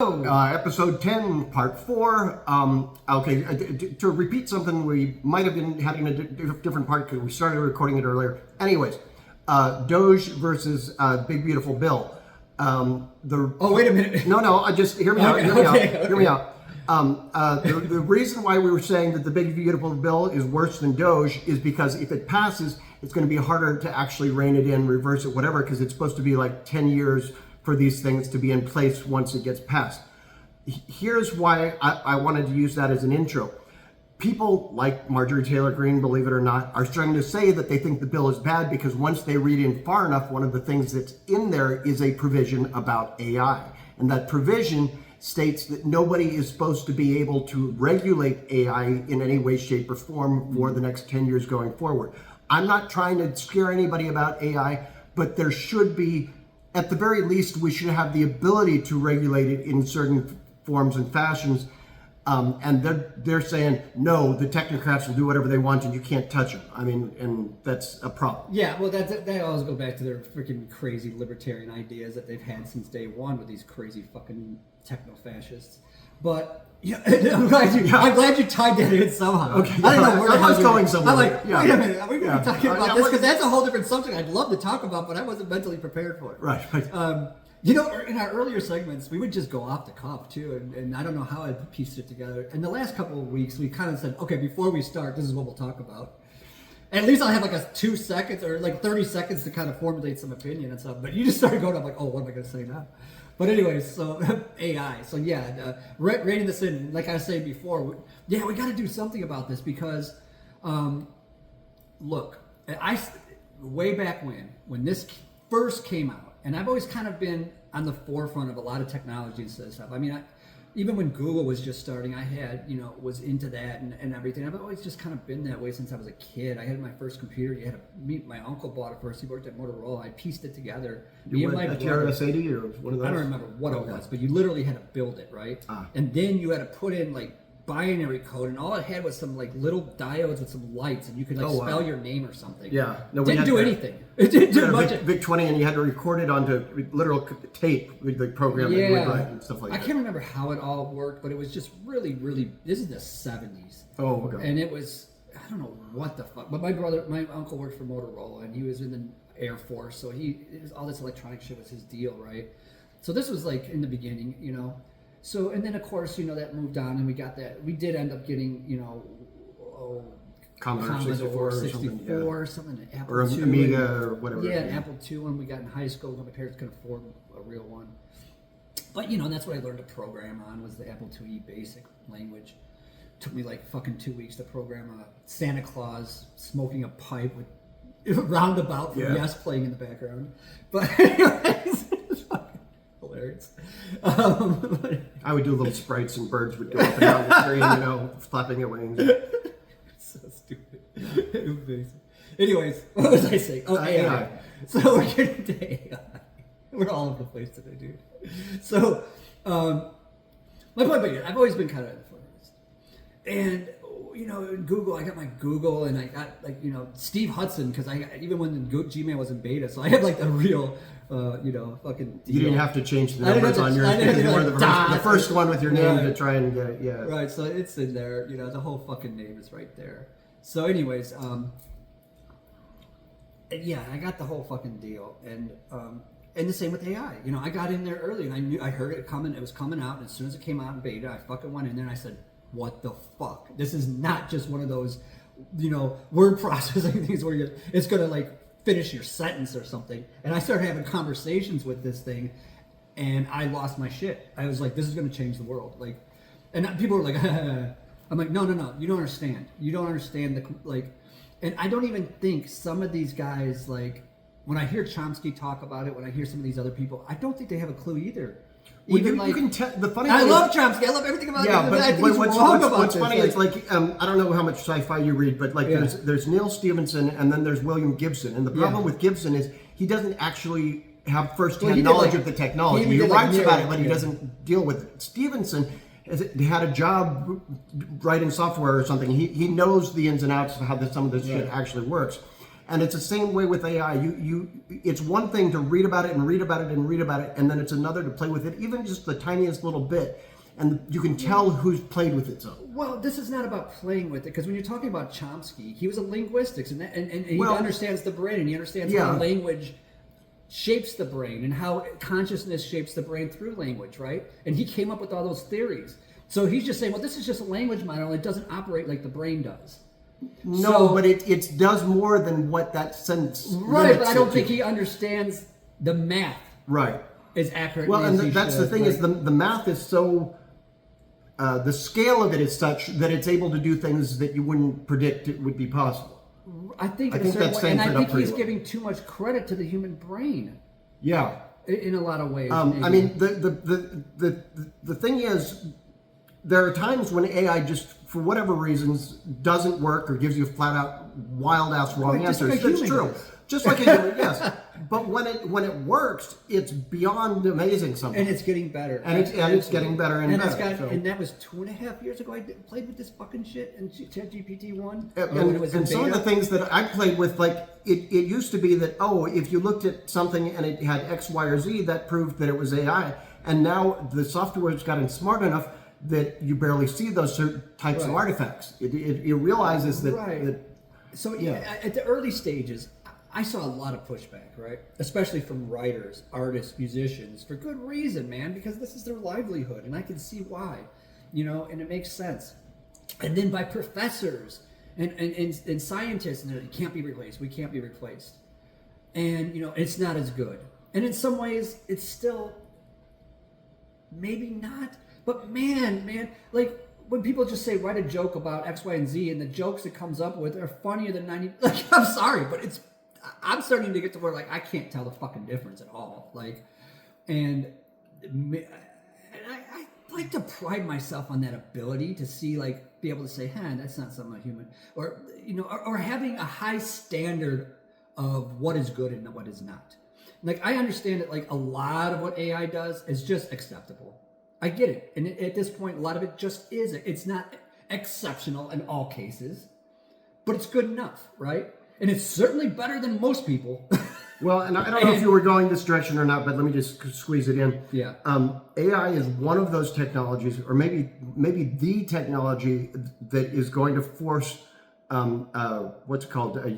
Episode 10, part 4. To repeat something, we might have been having a different part because we started recording it earlier. Anyways, Doge versus Big Beautiful Bill. Wait a minute. No, just hear me out. Hear me out. The reason why we were saying that the Big Beautiful Bill is worse than Doge is because if it passes, it's going to be harder to actually rein it in, reverse it, whatever, because it's supposed to be like 10 years for these things to be in place once it gets passed. Here's why I wanted to use that as an intro. People like Marjorie Taylor Greene, believe it or not, are starting to say that they think the bill is bad because once they read in far enough, one of the things that's in there is a provision about AI. And that provision states that nobody is supposed to be able to regulate AI in any way, shape, or form for the next 10 years going forward. I'm not trying to scare anybody about AI, but there should be, at the very least, we should have the ability to regulate it in certain forms and fashions. And they're saying, no, the technocrats will do whatever they want and you can't touch them. I mean, and that's a problem. Yeah, well, they always go back to their freaking crazy libertarian ideas that they've had since day one with these crazy fucking techno-fascists. But yeah, I'm glad you tied that in somehow. Okay, I don't know where I was going somewhere. I'm like, wait a minute, are we going to be talking about this? Because that's a whole different subject I'd love to talk about, but I wasn't mentally prepared for it. Right. In our earlier segments, we would just go off the cuff too, and I don't know how I pieced it together. In the last couple of weeks, we kind of said, okay, before we start, this is what we'll talk about. And at least I'll have like a 2 seconds or like 30 seconds to kind of formulate some opinion and stuff. But you just started going up like, oh, what am I going to say now? But anyways, so AI. So yeah, rating this in, like I was saying before, we got to do something about this because, look, way back when this first came out, and I've always kind of been on the forefront of a lot of technologies and stuff. I mean, even when Google was just starting, I had, was into that and everything. I've always just kind of been that way since I was a kid. I had my first computer. My uncle bought it first. He worked at Motorola. I pieced it together. You went a TRS-80 or one of those? I don't remember what it was, but you literally had to build it, right? And then you had to put in like binary code, and all it had was some like little diodes with some lights, and you could spell your name or something. Yeah, no, didn't do anything. It didn't do much. Big 20, and you had to record it onto literal tape with the program that you would write and stuff like that. I can't remember how it all worked, but it was just really, really. This is the 70s. Oh, okay. And it was, I don't know what the fuck. But my uncle worked for Motorola, and he was in the Air Force, so all this electronic shit was his deal, right? So this was like in the beginning, So, and then of course, that moved on and we did end up getting, Commodore 64 or something, Apple or II, Amiga or whatever. Yeah, an Apple II when we got in high school, when my parents couldn't afford a real one. But, that's what I learned to program on was the Apple IIe basic language. Took me like fucking 2 weeks to program a Santa Claus smoking a pipe with roundabout from Yes playing in the background. But anyways, hilarious. I would do little sprites and birds would go up and down the screen, flapping their wings. So stupid. Amazing. Anyways, what was I saying? Oh, AI. So we're getting to AI. We're all over the place today, dude. So, my point being, I've always been kind of influenced. And, in Google, I got my Google, and I got, Steve Hudson, because even when Gmail was in beta, so I had, the real, fucking... You didn't have to change the numbers on yours because you were the first one with your name to try and get it, Right, so it's in there, the whole fucking name is right there. So anyways, I got the whole fucking deal, and the same with AI. I got in there early, and I heard it coming. It was coming out, and as soon as it came out in beta, I fucking went in there and I said, "What the fuck? This is not just one of those, word processing things where it's gonna finish your sentence or something." And I started having conversations with this thing, and I lost my shit. I was like, "This is gonna change the world." And people were like, I'm like, no, you don't understand. You don't understand and I don't even think some of these guys, when I hear Chomsky talk about it, when I hear some of these other people, I don't think they have a clue either. Well, you can tell. The funny I thing love Chomsky. I love everything about him. Yeah, but I think what's funny is I don't know how much sci-fi you read, but there's Neil Stephenson and then there's William Gibson, and the problem with Gibson is he doesn't actually have first-hand knowledge of the technology. He writes about it, but he doesn't deal with it. Stevenson had a job writing software or something. He knows the ins and outs of how some of this shit actually works. And it's the same way with AI. It's one thing to read about it and read about it and read about it, and then it's another to play with it, even just the tiniest little bit. And you can tell who's played with it. So. Well, this is not about playing with it, because when you're talking about Chomsky, he was a linguistics, and he understands the brain, and he understands how language shapes the brain and how consciousness shapes the brain through language, right? And he came up with all those theories. So he's just saying, well, this is just a language model. It doesn't operate like the brain does. No, but it does more than what that sentence. Right, but I don't think he understands the math. Right. As accurately well, as and that's the thing, is the math is so. The scale of it is such that it's able to do things that you wouldn't predict it would be possible. I think that stands and I think he's well. giving too much credit to the human brain. Yeah. In a lot of ways. I mean, the thing is, there are times when AI just, for whatever reasons, doesn't work or gives you flat out wild ass wrong answers. Like That's true. Just like a human, yes. But when it works, it's beyond amazing sometimes. And it's getting better. And it's getting better and better. And that was 2.5 years ago. I played with this fucking shit in ChatGPT 1. And some of the things that I played with, like, it used to be that, if you looked at something and it had X, Y, or Z, that proved that it was AI. And now the software's gotten smart enough that you barely see those certain types of artifacts. It realizes that... Right. So at the early stages, I saw a lot of pushback, right? Especially from writers, artists, musicians, for good reason, man, because this is their livelihood, and I can see why, and it makes sense. And then by professors and scientists, and it can't be replaced. We can't be replaced. And, it's not as good. And in some ways, it's still maybe not. But man, like, when people just say, write a joke about X, Y, and Z, and the jokes it comes up with are funnier than 90... Like, I'm sorry, but I'm starting to get to where, like, I can't tell the fucking difference at all. Like, and I like to pride myself on that ability to see, like, be able to say, that's not something a human... Or, or having a high standard of what is good and what is not. Like, I understand that, like, a lot of what AI does is just acceptable. I get it. And at this point, a lot of it just is. It's not exceptional in all cases, but it's good enough, right? And it's certainly better than most people. Well, and I don't know if you were going this direction or not, but let me just squeeze it in. Yeah. AI is one of those technologies, or maybe the technology that is going to force what's called a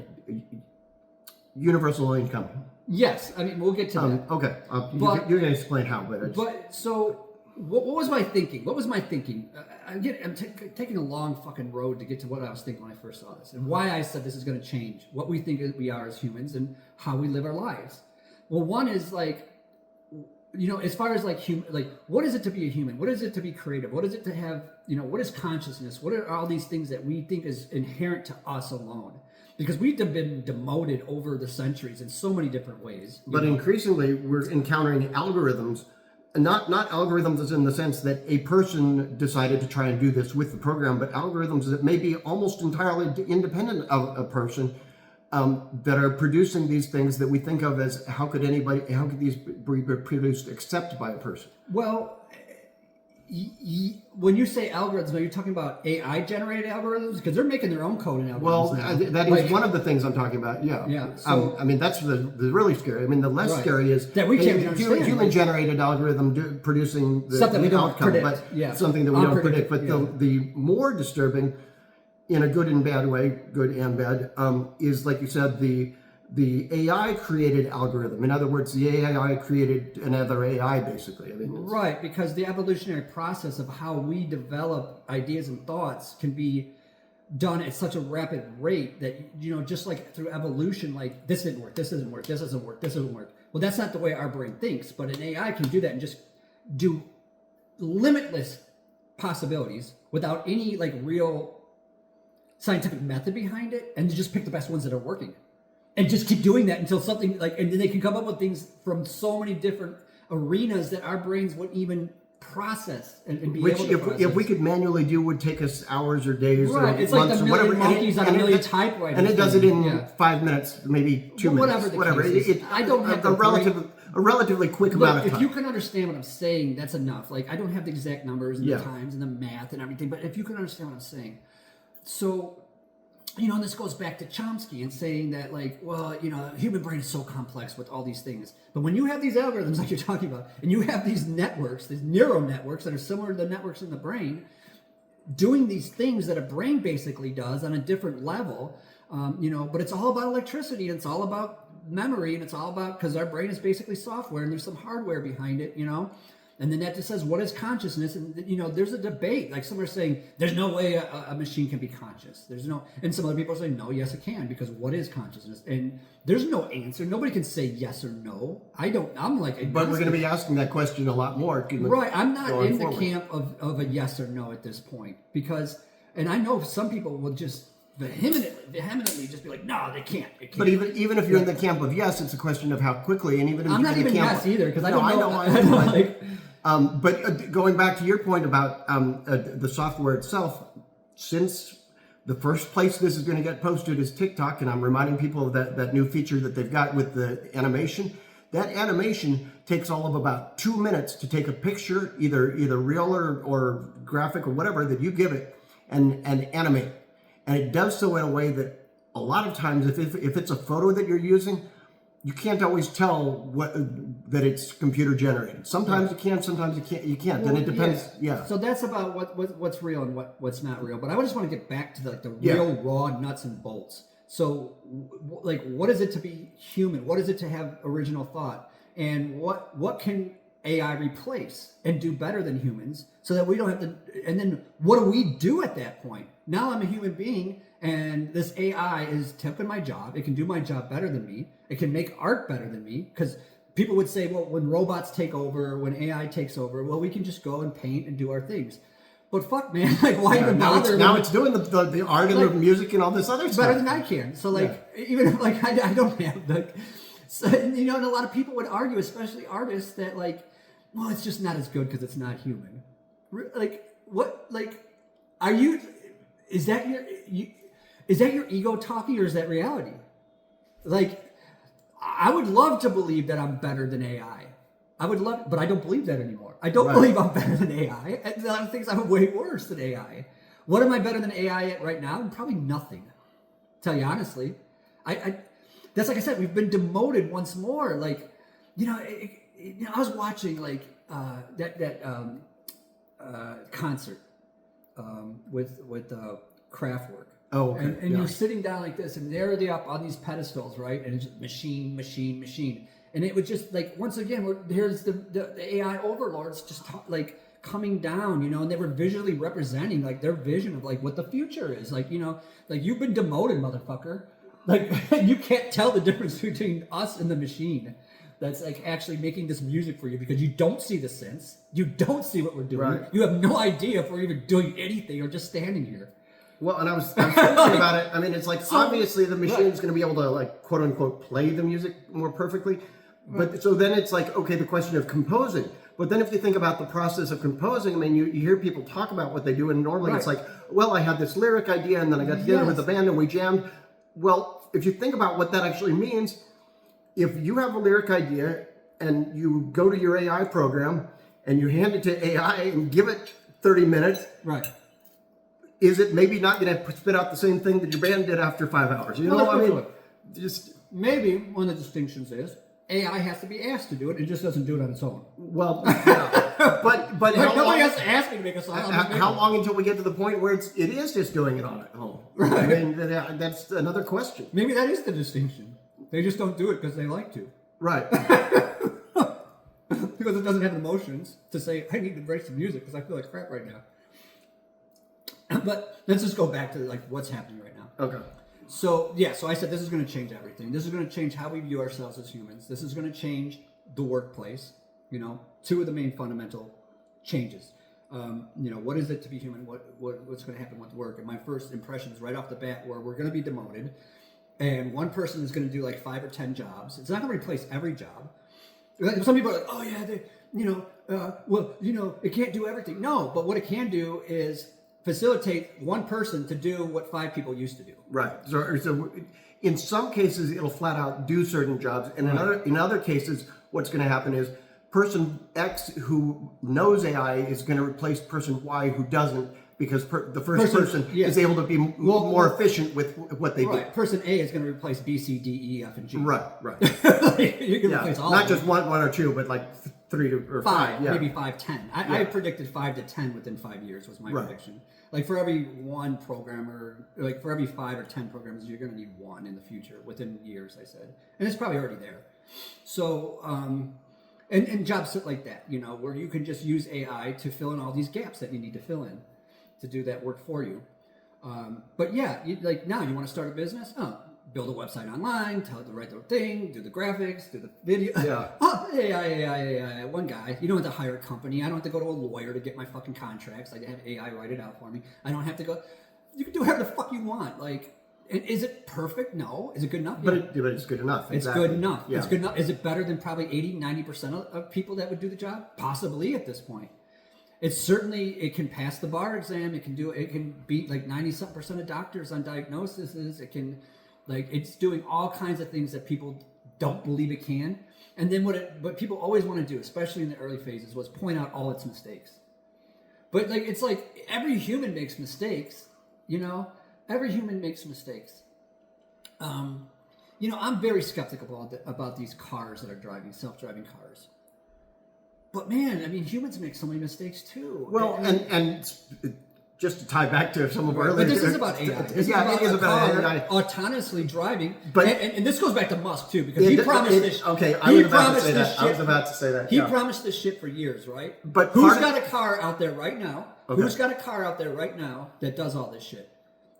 universal income. Yes. I mean, we'll get to that. Okay. You're going to explain how, but so... What was my thinking? What was my thinking? I'm taking a long fucking road to get to what I was thinking when I first saw this, and why I said this is going to change what we think we are as humans and how we live our lives. Well, one is, like, as far as like what is it to be a human? What is it to be creative? What is it to have? What is consciousness? What are all these things that we think is inherent to us alone? Because we've been demoted over the centuries in so many different ways. But increasingly, we're encountering algorithms. Not algorithms as in the sense that a person decided to try and do this with the program, but algorithms that may be almost entirely independent of a person, that are producing these things that we think of as how could these be produced except by a person? Well, when you say algorithms, are you talking about AI generated algorithms? Because they're making their own code in algorithms. Well, now. that is one of the things I'm talking about. Yeah. Yeah. So, I mean, that's the really scary. I mean, the less scary is that we can't understand. Human generated algorithm producing the something we don't outcome, predict. but something that we don't predict. But the more disturbing, in a good and bad way, good and bad, is, like you said, the AI created algorithm. In other words, the AI created another AI, basically. I mean, right, because the evolutionary process of how we develop ideas and thoughts can be done at such a rapid rate that, just like through evolution, like, this didn't work, this doesn't work, this doesn't work, this doesn't work. Well, that's not the way our brain thinks, but an AI can do that and just do limitless possibilities without any, like, real scientific method behind it, and just pick the best ones that are working. And just keep doing that until something, like, and then they can come up with things from so many different arenas that our brains wouldn't even process and be able to process. If we could manually do, would take us hours or days or it's months like the or whatever. Monkeys on a million typewriters. And it does it in 5 minutes, maybe 2 minutes. Whatever. I don't have a relatively quick amount of time. If you can understand what I'm saying, that's enough. Like, I don't have the exact numbers and the times and the math and everything, but if you can understand what I'm saying. So and this goes back to Chomsky and saying that, like, well, human brain is so complex with all these things. But when you have these algorithms like you're talking about, and you have these networks, these neural networks that are similar to the networks in the brain, doing these things that a brain basically does on a different level, but it's all about electricity, and it's all about memory, and it's all about, because our brain is basically software, and there's some hardware behind it, and then that just says, what is consciousness? And, there's a debate. Like, some are saying, there's no way a machine can be conscious. And some other people are saying, no, yes, it can, because what is consciousness? And there's no answer. Nobody can say yes or no. I'm like... But we're going to be asking that question a lot more. Right. I'm not in the camp of a yes or no at this point, because, and I know some people will just vehemently just be like, no, they can't. But even if you're in the camp of yes, it's a question of how quickly, and even if I'm you're not in the even camp yes either, because I don't know. I know. But going back to your point about the software itself, since the first place this is going to get posted is TikTok, and I'm reminding people of that new feature that they've got with the animation. That animation takes all of about 2 minutes to take a picture, either real or graphic or whatever that you give it, and animate. And it does so in a way that a lot of times, if it's a photo that you're using, you can't always tell that it's computer generated. Sometimes you can, sometimes you can't. Then it depends. Yeah. So that's about what's real and what's not real. But I just want to get back to the real raw nuts and bolts. So, like, what is it to be human? What is it to have original thought? And what can AI replace and do better than humans, so that we don't have to? And then what do we do at that point? Now I'm a human being, and this AI is taking my job. It can do my job better than me. It can make art better than me, because people would say, well, when robots take over, when AI takes over, well, we can just go and paint and do our things. But fuck, man, like, why even bother? Now it's doing the art and the music and all this other stuff better than I can. So, like, even if, like, I don't have the, so, and a lot of people would argue, especially artists, that, like, well, it's just not as good because it's not human. Like, what? Like, are you? Is that your ego talking, or is that reality? Like, I would love to believe that I'm better than AI. I would love, but I don't believe that anymore. I don't believe I'm better than AI. And a lot of things I'm way worse than AI. What am I better than AI at right now? Probably nothing. Tell you honestly, I that's, like I said, we've been demoted once more. Like, I was watching, like, that concert with Kraftwerk. Oh, okay. And you're sitting down like this, and there they up on these pedestals, right? And it's just machine, machine, machine. And it would just, like, once again, here's the AI overlords just coming down, and they were visually representing, like, their vision of, like, what the future is. Like, like, you've been demoted, motherfucker. Like, you can't tell the difference between us and the machine that's, like, actually making this music for you, because you don't see the sense. You don't see what we're doing. Right. You have no idea if we're even doing anything or just standing here. Well, and I was thinking about it. I mean, it's like, obviously the machine's going to be able to, like, quote unquote, play the music more perfectly. But so then it's like, okay, the question of composing. But then if you think about the process of composing, I mean, you hear people talk about what they do, and normally it's like, well, I had this lyric idea, and then I got together with the band and we jammed. Well, if you think about what that actually means, if you have a lyric idea and you go to your AI program and you hand it to AI and give it 30 minutes, right? Is it maybe not going to spit out the same thing that your band did after 5 hours? You know what I mean? Just maybe one of the distinctions is AI has to be asked to do it. It just doesn't do it on its own. Well, yeah. but like, nobody has to ask me to make a song. How long until we get to the point where it is just doing it on its own? Right. I mean, that's another question. Maybe that is the distinction. They just don't do it because they like to. Right. Because it doesn't have emotions to say, I need to break some music because I feel like crap right now. But let's just go back to, like, what's happening right now. Okay. So I said this is going to change everything. This is going to change how we view ourselves as humans. This is going to change the workplace. Two of the main fundamental changes. What is it to be human? What's going to happen with work? And my first impressions right off the bat were we're going to be demoted, and one person is going to do like 5 or 10 jobs. It's not going to replace every job. Some people are like, oh yeah, it can't do everything. No, but what it can do is facilitate one person to do what 5 people used to do. Right. So in some cases, it'll flat out do certain jobs. And in other cases, what's going to happen is person X who knows AI is going to replace person Y who doesn't. because the first person is able to be more efficient with what they do. Person A is going to replace B, C, D, E, F, and G. Right. You can replace all not of just them. one or two, but like 3 or 5. Maybe 5, 10. I predicted 5 to 10 within 5 years was my prediction. Like for every one programmer, like for every 5 or 10 programmers, you're going to need one in the future within years, I said. And it's probably already there. So, and jobs like that, you know, where you can just use AI to fill in all these gaps that you need to fill in to do that work for you. But yeah, like now you want to start a business? Build a website online, tell it to write the thing, do the graphics, do the video. AI. One guy. You don't have to hire a company. I don't have to go to a lawyer to get my fucking contracts. I have AI write it out for me. I don't have to go. You can do whatever the fuck you want. Like, is it perfect? No. Is it good enough? But it's good enough. It's good enough. Yeah. It's good enough. Is it better than probably 80-90% of people that would do the job? Possibly at this point. It's certainly, it can pass the bar exam. It can beat like 90% of doctors on diagnoses. It can, like, it's doing all kinds of things that people don't believe it can. And then what people always want to do, especially in the early phases, was point out all its mistakes. But like, it's like every human makes mistakes, you know? Every human makes mistakes. You know, I'm very skeptical about these cars that are driving, self-driving cars. But man, I mean, humans make so many mistakes too. Well, and just to tie back to some of our earlier... But this is about AI. This is about a car autonomously driving. But and this goes back to Musk too, because he promised this. Okay, I was about to say that. He promised this shit for years, right? But who's got a car out there right now? Okay. Who's got a car out there right now that does all this shit?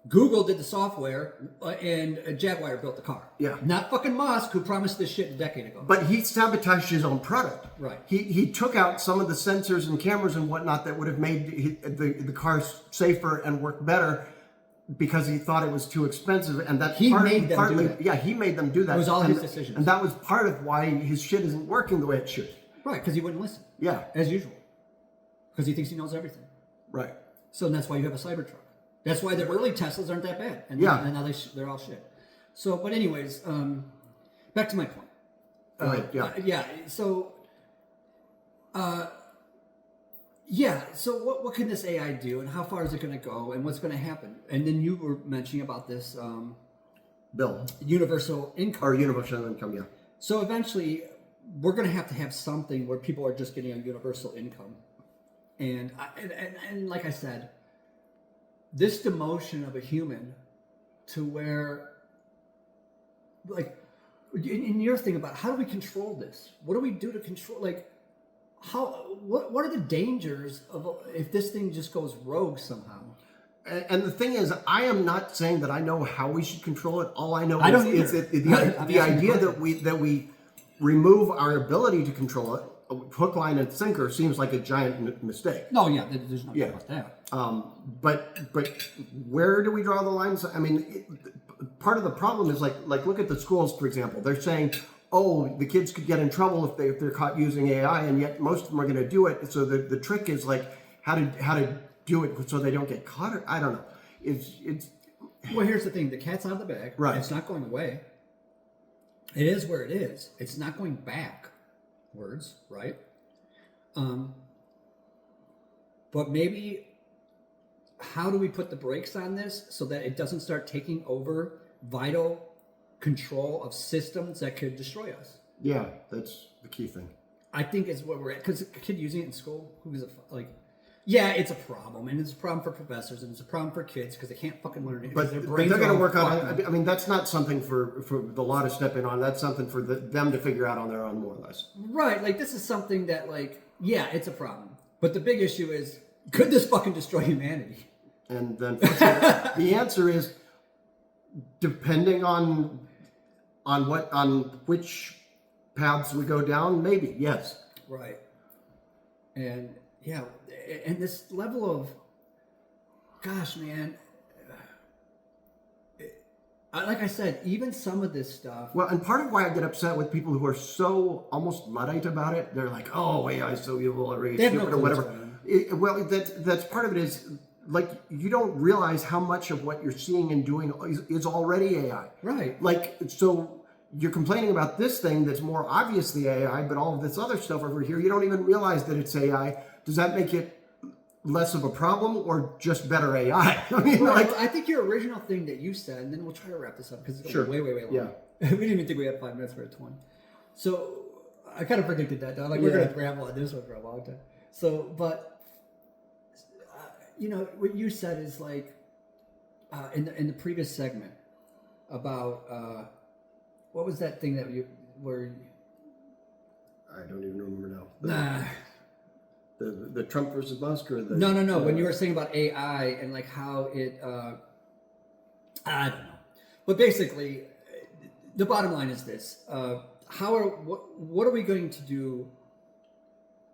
Google did the software, and Jaguar built the car. Yeah. Not fucking Musk, who promised this shit a decade ago. But he sabotaged his own product. Right. He took out some of the sensors and cameras and whatnot that would have made the cars safer and work better because he thought it was too expensive. And that he made them do that. Yeah, he made them do that. It was all his decisions. And that was part of why his shit isn't working the way it should. Right, because he wouldn't listen. Yeah. As usual. Because he thinks he knows everything. Right. So that's why you have a Cybertruck. That's why the early Teslas aren't that bad, and now they're all shit. So, but anyways, back to my point. So, So, what can this AI do, and how far is it going to go, and what's going to happen? And then you were mentioning about this bill, universal income, or universal income, yeah. So eventually, we're going to have something where people are just getting a universal income, and like I said. This demotion of a human to where, like, in your thing about how do we control this? What do we do to control, like, what are the dangers of if this thing just goes rogue somehow? And the thing is, I am not saying that I know how we should control it. All I know is that the idea that we remove our ability to control it, hook, line, and sinker, seems like a giant mistake. No, yeah, there's no doubt about that. But where do we draw the lines? I mean, part of the problem is like look at the schools, for example. They're saying, oh, the kids could get in trouble if they're caught using AI, and yet most of them are going to do it. So the trick is like how to do it so they don't get caught. I don't know. It's. Well, here's the thing: the cat's out of the bag. Right. It's not going away. It is where it is. It's not going backwards, right? But maybe. How do we put the brakes on this so that it doesn't start taking over vital control of systems that could destroy us? Yeah, that's the key thing. I think is what we're at. Because a kid using it in school, yeah, it's a problem. And it's a problem for professors, and it's a problem for kids because they can't fucking learn it. But they're going to work on it. I mean, that's not something for the law to step in on. That's something for them to figure out on their own, more or less. Right. Like, this is something that, like, yeah, it's a problem. But the big issue is, could this fucking destroy humanity? And then the answer is, depending on which paths we go down, maybe, yes. Right. And yeah, and this level of, gosh, man, like I said, even some of this stuff. Well, and part of why I get upset with people who are so almost Luddite about it, they're like, oh, AI is so evil or stupid or whatever. Well, that's part of it is, like, you don't realize how much of what you're seeing and doing is already AI. Right. Like, so you're complaining about this thing that's more obviously AI, but all of this other stuff over here, you don't even realize that it's AI. Does that make it less of a problem or just better AI? I mean, Well, like, I think your original thing that you said, and then we'll try to wrap this up because it's Sure. way long. Yeah. We didn't even think we had 5 minutes for a 20. So I kind of predicted that. Like we're Yeah. going to ramble on this one for a long time. So, but what you said is like in the previous segment about what was that thing that you were? I don't even remember now. Nah. The Trump versus Musk or the No. When you were saying about AI and like how it, I don't know, but basically, the bottom line is this: what are we going to do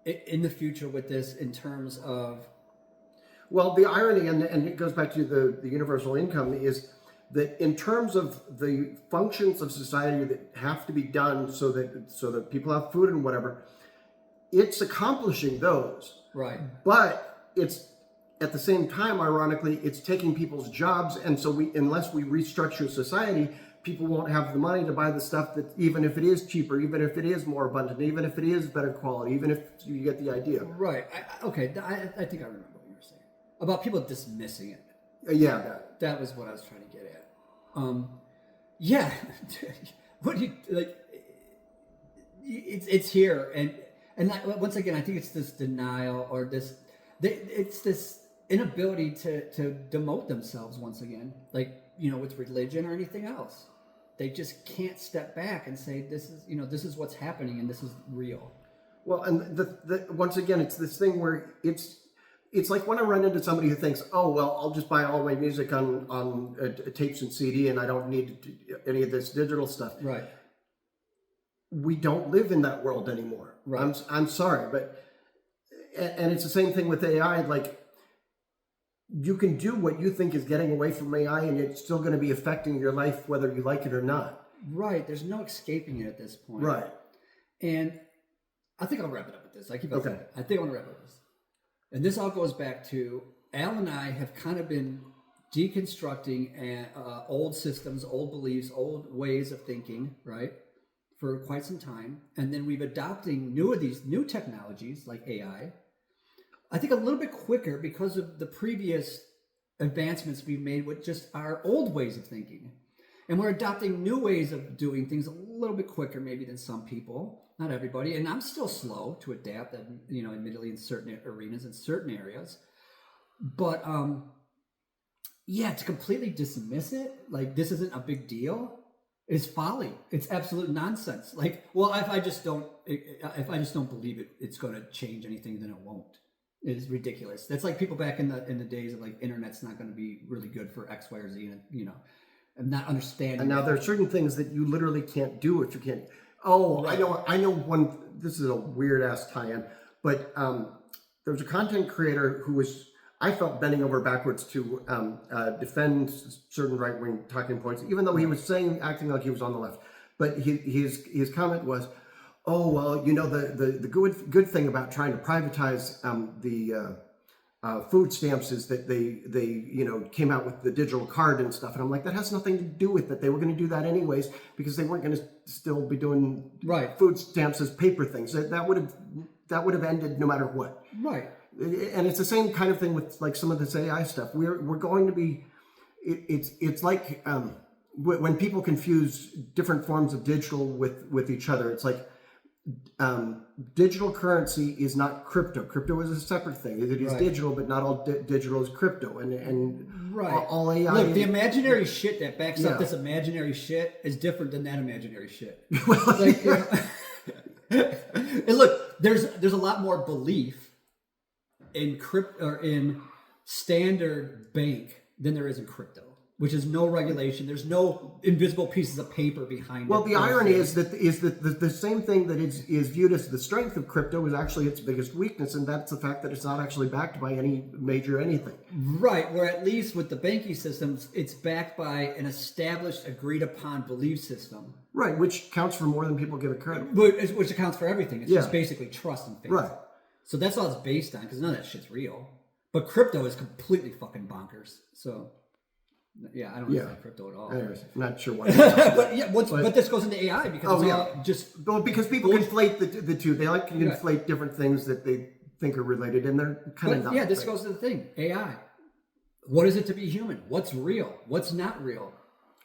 in the future with this in terms of? Well, the irony, and it goes back to the universal income, is that in terms of the functions of society that have to be done so that people have food and whatever, it's accomplishing those. Right. But it's at the same time, ironically, it's taking people's jobs, and so unless we restructure society, people won't have the money to buy the stuff that, even if it is cheaper, even if it is more abundant, even if it is better quality, even if you get the idea. Right. I think I remember what you were saying about people dismissing it. Yeah. That was what I was trying to get at. Yeah. What do you like? It's here, and once again, I think it's this denial or it's this inability to demote themselves once again, like with religion or anything else. They just can't step back and say this is what's happening and this is real. Well, and once again, it's this thing where it's like when I run into somebody who thinks, oh, well, I'll just buy all my music on tapes and CD and I don't need any of this digital stuff. Right. We don't live in that world anymore. Right. I'm sorry, but and it's the same thing with AI. Like, you can do what you think is getting away from AI, and it's still going to be affecting your life whether you like it or not. Right. There's no escaping it at this point. Right. And I think I'll wrap it up with this. I think I want to wrap it up with this. And this all goes back to Al and I have kind of been deconstructing old systems, old beliefs, old ways of thinking, right, for quite some time. And then we've adopting these new technologies like AI, I think a little bit quicker because of the previous advancements we've made with just our old ways of thinking. And we're adopting new ways of doing things a little bit quicker maybe than some people, not everybody. And I'm still slow to adapt, admittedly in certain arenas, in certain areas. But to completely dismiss it, like this isn't a big deal, is folly. It's absolute nonsense. Like, well, if I just don't believe it, it's going to change anything, then it won't. It is ridiculous. That's like people back in the days of like internet's not going to be really good for X, Y, or Z, and not understanding. And now there are certain things that you literally can't do if you can't. Oh, right. I know one. This is a weird ass tie-in, but there was a content creator who was, I felt, bending over backwards to defend certain right-wing talking points, even though he was acting like he was on the left. But his comment was, oh, well, the good thing about trying to privatize the food stamps is that they came out with the digital card and stuff. And I'm like, that has nothing to do with it. They were going to do that anyways because they weren't going to still be doing food stamps as paper things. That would have ended no matter what. Right. And it's the same kind of thing with like some of this AI stuff. We're going to be. It's like when people confuse different forms of digital with each other. It's like. Digital currency is not crypto. Crypto is a separate thing. It is digital, but not all digital is crypto. And all AI. Look, the imaginary shit that backs up this imaginary shit is different than that imaginary shit. And look, there's a lot more belief in crypto or in standard bank than there is in crypto. Which is no regulation. There's no invisible pieces of paper behind it. Well, the irony is that the same thing that is viewed as the strength of crypto is actually its biggest weakness, and that's the fact that it's not actually backed by any major anything. Right, where at least with the banking systems, it's backed by an established, agreed-upon belief system. Right, which counts for more than people give it credit. Which accounts for everything. It's just basically trust and faith. Right. So that's all it's based on, because none of that shit's real. But crypto is completely fucking bonkers. So... yeah, I don't understand crypto at all. Anyways, I'm not sure why. but this goes into AI because because people conflate the two. They like to conflate different things that they think are related, and they're kind of But not. yeah, this right? goes to the thing, AI. What is it to be human? What's real? What's not real?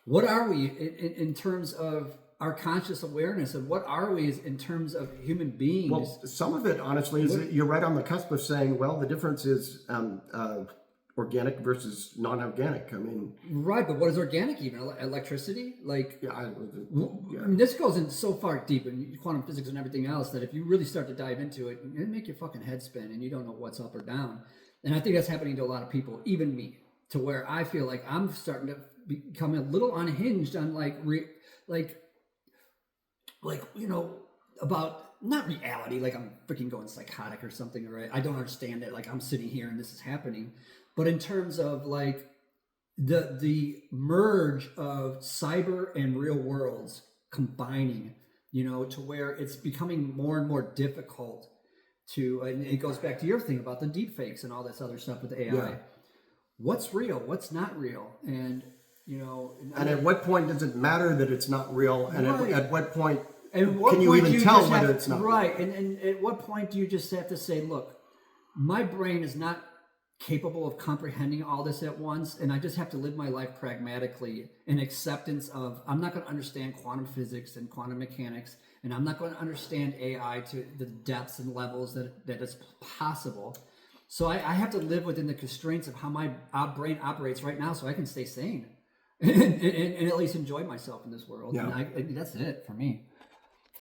What are we in terms of our conscious awareness, and what are we in terms of human beings? Well, some of it, honestly, is that you're right on the cusp of saying, well, the difference is organic versus non-organic. I mean, Right, but what is organic even? Electricity? Like, yeah, this goes in so far deep in quantum physics and everything else that if you really start to dive into it, it'll make your fucking head spin and you don't know what's up or down. And I think that's happening to a lot of people, even me, to where I feel like I'm starting to become a little unhinged on about not reality, like I'm freaking going psychotic or something, or I don't understand it, like I'm sitting here and this is happening, but in terms of like the merge of cyber and real worlds combining, to where it's becoming more and more difficult to, and it goes back to your thing about the deep fakes and all this other stuff with AI. Yeah. What's real? What's not real? And and at what point does it matter that it's not real? And Right. at what point and what can you point even do tell just whether have- it's not right? And at what point do you just have to say, look, my brain is not capable of comprehending all this at once, and I just have to live my life pragmatically in acceptance of I'm not going to understand quantum physics and quantum mechanics, and I'm not going to understand AI to the depths and levels that is possible. So I have to live within the constraints of how my brain operates right now, so I can stay sane and at least enjoy myself in this world. Yeah. And that's it for me.